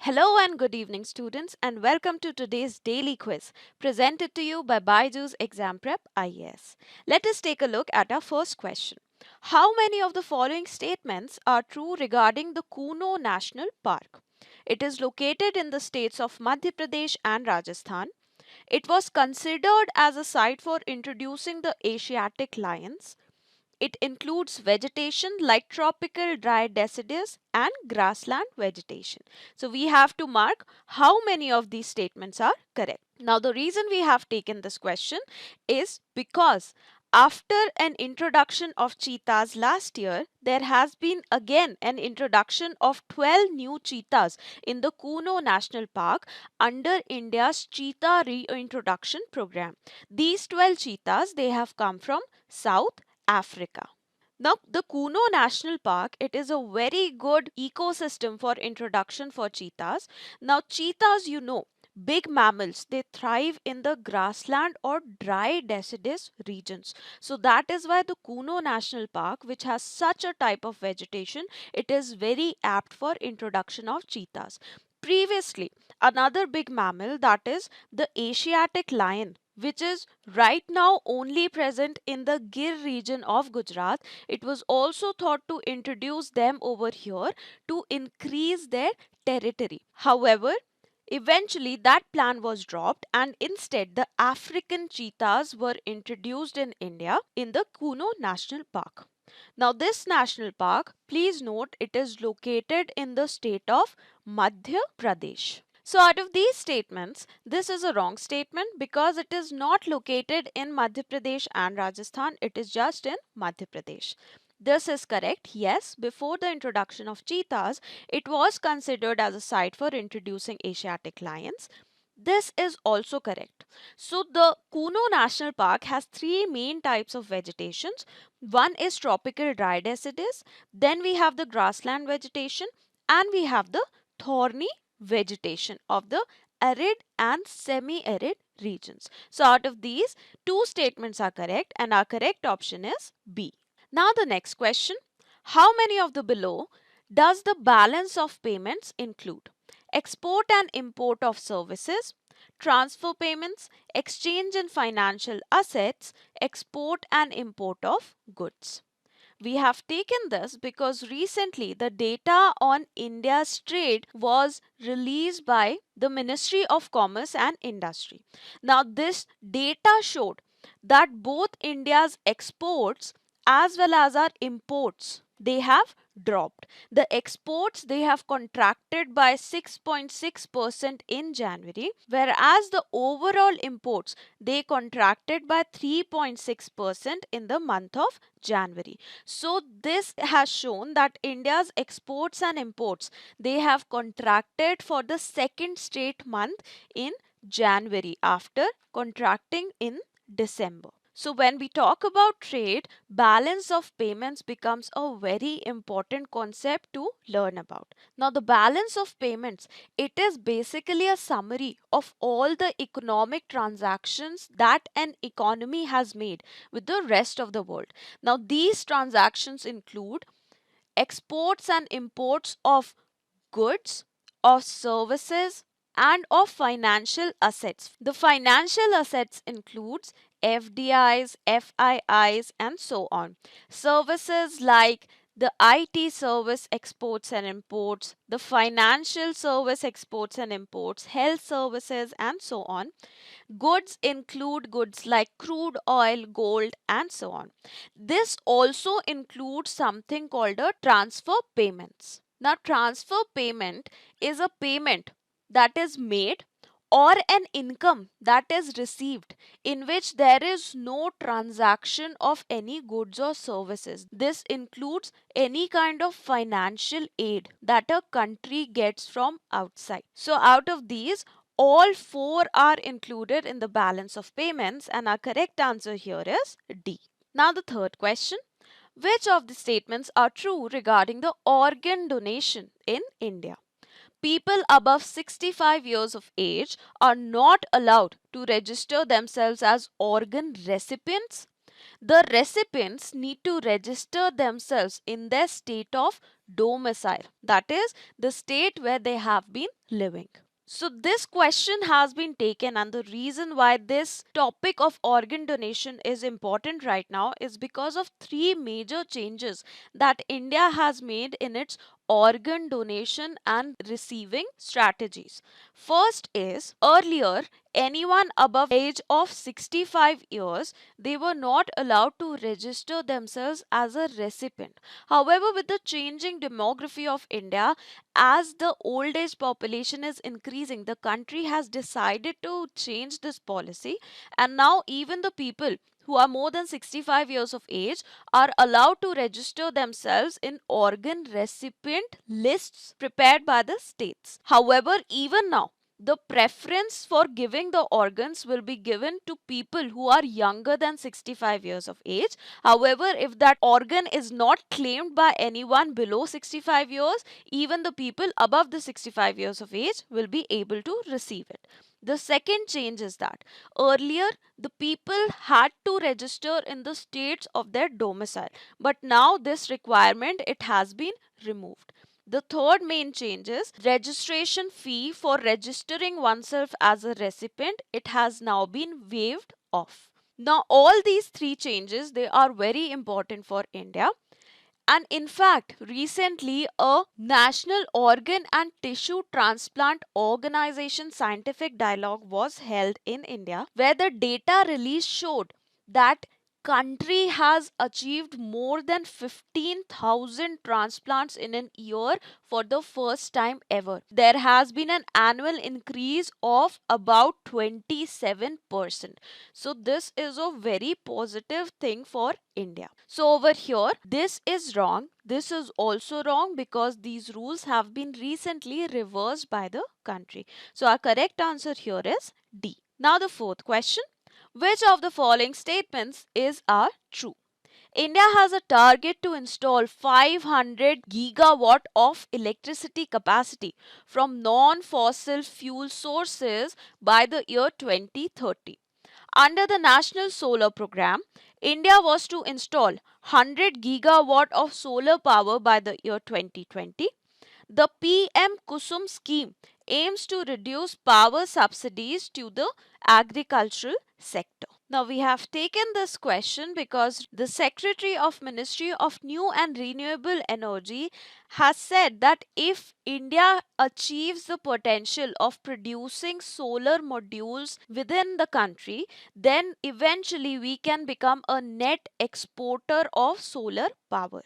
Hello and good evening, students, and welcome to today's daily quiz presented to you by Byjus Exam Prep IAS. Let us take a look at our first question. How many of the following statements are true regarding the Kuno National Park? It is located in the states of Madhya Pradesh and Rajasthan. It was considered as a site for introducing the Asiatic lions. It includes vegetation like tropical dry deciduous and grassland vegetation. So we have to mark how many of these statements are correct. Now the reason we have taken this question is because after an introduction of cheetahs last year, there has been again an introduction of 12 new cheetahs in the Kuno National Park under India's Cheetah Reintroduction Program. These 12 cheetahs, they have come from South Africa. Now, the Kuno National Park, it is a very good ecosystem for introduction for cheetahs. Now, cheetahs, big mammals, they thrive in the grassland or dry deciduous regions. So that is why the Kuno National Park, which has such a type of vegetation, it is very apt for introduction of cheetahs. Previously, another big mammal, that is the Asiatic lion, which is right now only present in the Gir region of Gujarat. It was also thought to introduce them over here to increase their territory. However, eventually that plan was dropped and instead the African cheetahs were introduced in India in the Kuno National Park. Now this national park, please note, it is located in the state of Madhya Pradesh. So out of these statements, this is a wrong statement because it is not located in Madhya Pradesh and Rajasthan, it is just in Madhya Pradesh. This is correct. Yes, before the introduction of cheetahs, it was considered as a site for introducing Asiatic lions. This is also correct. So the Kuno National Park has three main types of vegetations. One is tropical dry deciduous, then we have the grassland vegetation, and we have the thorny vegetation of the arid and semi-arid regions. So out of these, two statements are correct and our correct option is B. Now the next question, how many of the below does the balance of payments include? Export and import of services, transfer payments, exchange in financial assets, export and import of goods. We have taken this because recently the data on India's trade was released by the Ministry of Commerce and Industry. Now, this data showed that both India's exports as well as our imports, they have dropped. The exports, they have contracted by 6.6% in January, whereas the overall imports, they contracted by 3.6% in the month of January. So this has shown that India's exports and imports, they have contracted for the second straight month in January after contracting in December. So when we talk about trade, balance of payments becomes a very important concept to learn about. Now the balance of payments, it is basically a summary of all the economic transactions that an economy has made with the rest of the world. Now these transactions include exports and imports of goods, of services, and of financial assets. The financial assets includes FDIs, FIIs, and so on. Services like the IT service exports and imports, the financial service exports and imports, health services, and so on. Goods include goods like crude oil, gold, and so on. This also includes something called a transfer payments. Now, transfer payment is a payment that is made or an income that is received in which there is no transaction of any goods or services. This includes any kind of financial aid that a country gets from outside. So out of these, all four are included in the balance of payments and our correct answer here is D. Now the third question. Which of the statements are true regarding the organ donation in India? People above 65 years of age are not allowed to register themselves as organ recipients. The recipients need to register themselves in their state of domicile, that is, the state where they have been living. So, this question has been taken, and the reason why this topic of organ donation is important right now is because of three major changes that India has made in its organ donation and receiving strategies. First is, earlier anyone above age of 65 years, they were not allowed to register themselves as a recipient. However, with the changing demography of India, as the old age population is increasing, the country has decided to change this policy, and now even the people who are more than 65 years of age are allowed to register themselves in organ recipient lists prepared by the states. However, even now, the preference for giving the organs will be given to people who are younger than 65 years of age. However, if that organ is not claimed by anyone below 65 years, even the people above the 65 years of age will be able to receive it. The second change is that earlier the people had to register in the states of their domicile, but now this requirement, it has been removed. The third main change is registration fee for registering oneself as a recipient. It has now been waived off. Now all these three changes, they are very important for India. And in fact, recently a National Organ and Tissue Transplant Organization scientific dialogue was held in India, where the data release showed that country has achieved more than 15,000 transplants in an year for the first time ever. There has been an annual increase of about 27%. So this is a very positive thing for India. So over here, this is wrong. This is also wrong because these rules have been recently reversed by the country. So our correct answer here is D. Now the fourth question. Which of the following statements are true? India has a target to install 500 gigawatt of electricity capacity from non-fossil fuel sources by the year 2030. Under the National Solar Program, India was to install 100 gigawatt of solar power by the year 2020. The PM Kusum scheme aims to reduce power subsidies to the agricultural sector. Now we have taken this question because the Secretary of Ministry of New and Renewable Energy has said that if India achieves the potential of producing solar modules within the country, then eventually we can become a net exporter of solar power.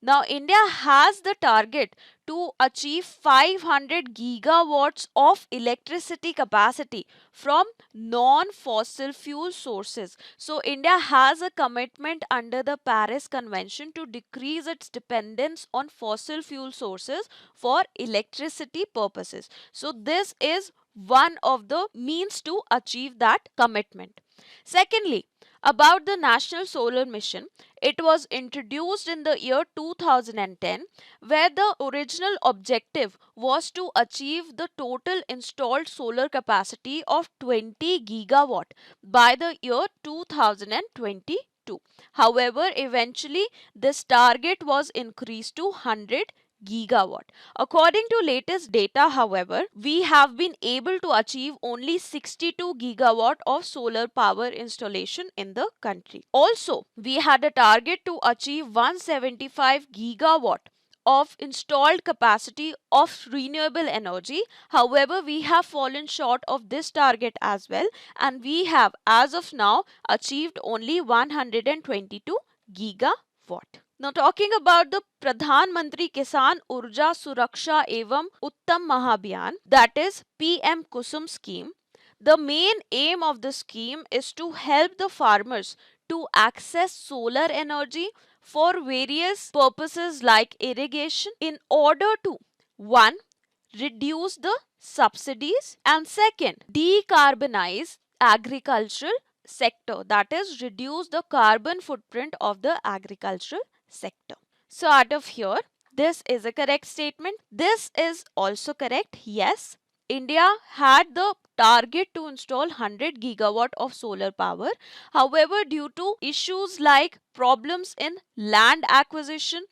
Now, India has the target to achieve 500 gigawatts of electricity capacity from non-fossil fuel sources. So, India has a commitment under the Paris Convention to decrease its dependence on fossil fuel sources for electricity purposes. So, this is one of the means to achieve that commitment. Secondly, about the National Solar Mission, it was introduced in the year 2010, where the original objective was to achieve the total installed solar capacity of 20 gigawatt by the year 2022. However, eventually this target was increased to 100 gigawatt. According to latest data, however, we have been able to achieve only 62 gigawatt of solar power installation in the country. Also, we had a target to achieve 175 gigawatt of installed capacity of renewable energy. However, we have fallen short of this target as well, and we have as of now achieved only 122 gigawatt. Now talking about the Pradhan Mantri Kisan Urja Suraksha Evam Uttam Mahabhiyan, that is PM Kusum scheme. The main aim of the scheme is to help the farmers to access solar energy for various purposes like irrigation in order to 1. Reduce the subsidies, and second, decarbonize agricultural sector, that is reduce the carbon footprint of the agricultural sector. So out of here, this is a correct statement. This is also correct. Yes, India had the target to install 100 gigawatt of solar power. However, due to issues like problems in land acquisition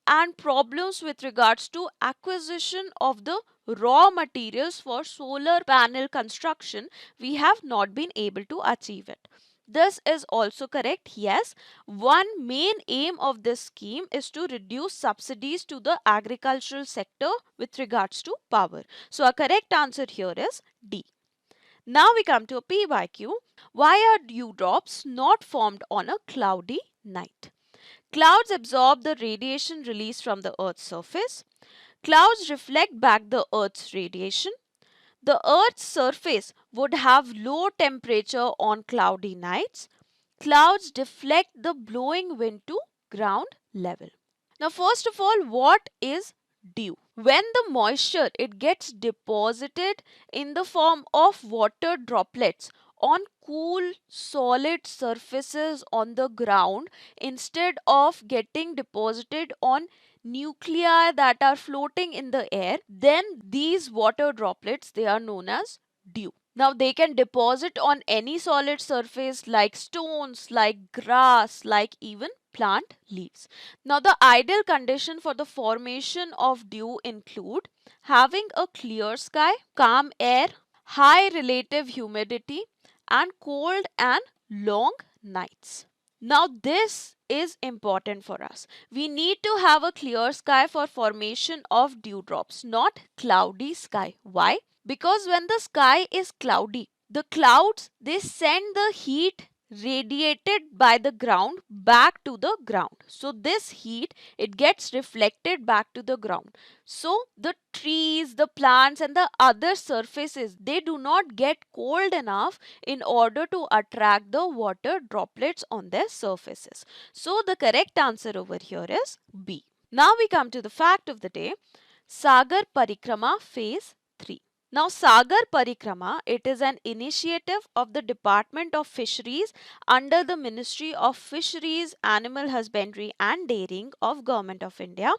and problems with regards to acquisition of the raw materials for solar panel construction, we have not been able to achieve it. This is also correct. Yes, one main aim of this scheme is to reduce subsidies to the agricultural sector with regards to power. So, a correct answer here is D. Now we come to a PYQ. Why are dewdrops not formed on a cloudy night? Clouds absorb the radiation released from the Earth's surface. Clouds reflect back the Earth's radiation. The Earth's surface would have low temperature on cloudy nights. Clouds deflect the blowing wind to ground level. Now, first of all, what is dew? When the moisture it gets deposited in the form of water droplets on cool solid surfaces on the ground instead of getting deposited on nuclei that are floating in the air, then these water droplets, they are known as dew. Now they can deposit on any solid surface like stones, like grass, like even plant leaves. Now the ideal condition for the formation of dew include having a clear sky, calm air, high relative humidity, and cold and long nights. Now this is important for us. We need to have a clear sky for formation of dewdrops, not cloudy sky. Why? Because when the sky is cloudy, the clouds they send the heat radiated by the ground back to the ground. So this heat it gets reflected back to the ground. So the trees, the plants and the other surfaces they do not get cold enough in order to attract the water droplets on their surfaces. So the correct answer over here is B. Now we come to the fact of the day. Sagar Parikrama Phase 3. Now, Sagar Parikrama, it is an initiative of the Department of Fisheries under the Ministry of Fisheries, Animal Husbandry and Dairying of Government of India.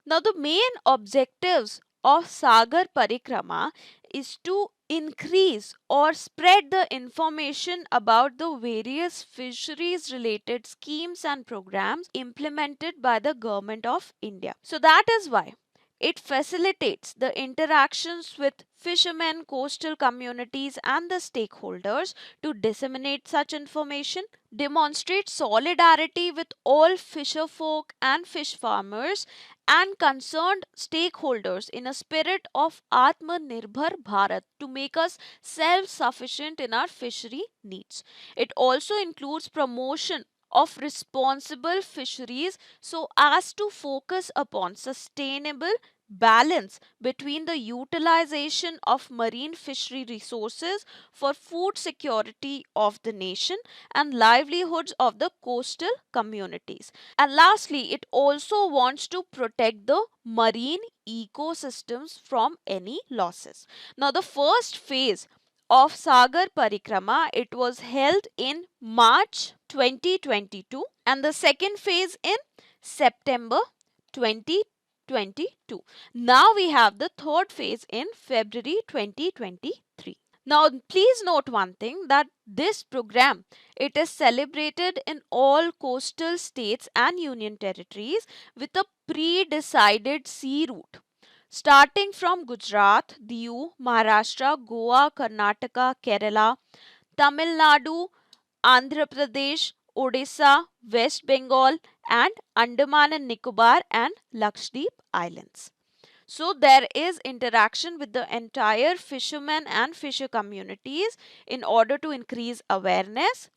Now, the main objectives of Sagar Parikrama is to increase or spread the information about the various fisheries related schemes and programs implemented by the Government of India. So, that is why it facilitates the interactions with fishermen, coastal communities, and the stakeholders to disseminate such information, demonstrate solidarity with all fisher folk and fish farmers, and concerned stakeholders in a spirit of Atmanirbhar Bharat to make us self-sufficient in our fishery needs. It also includes promotion of responsible fisheries so as to focus upon sustainable balance between the utilization of marine fishery resources for food security of the nation and livelihoods of the coastal communities. And lastly, it also wants to protect the marine ecosystems from any losses. Now, the first phase of Sagar Parikrama, it was held in March 2022 and the second phase in September 2022. Now we have the third phase in February 2023. Now please note one thing, that this program it is celebrated in all coastal states and union territories with a pre-decided sea route. Starting from Gujarat, Diu, Maharashtra, Goa, Karnataka, Kerala, Tamil Nadu, Andhra Pradesh, Odisha, West Bengal, and Andaman and Nicobar and Lakshadweep Islands. So there is interaction with the entire fishermen and fisher communities in order to increase awareness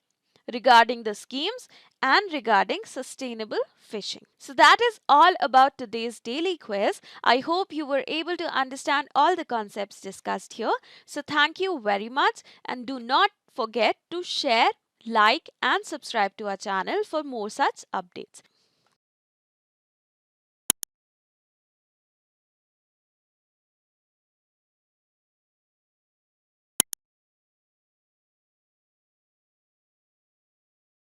regarding the schemes and regarding sustainable fishing. So that is all about today's daily quiz. I hope you were able to understand all the concepts discussed here. So thank you very much and do not forget to share, like and subscribe to our channel for more such updates.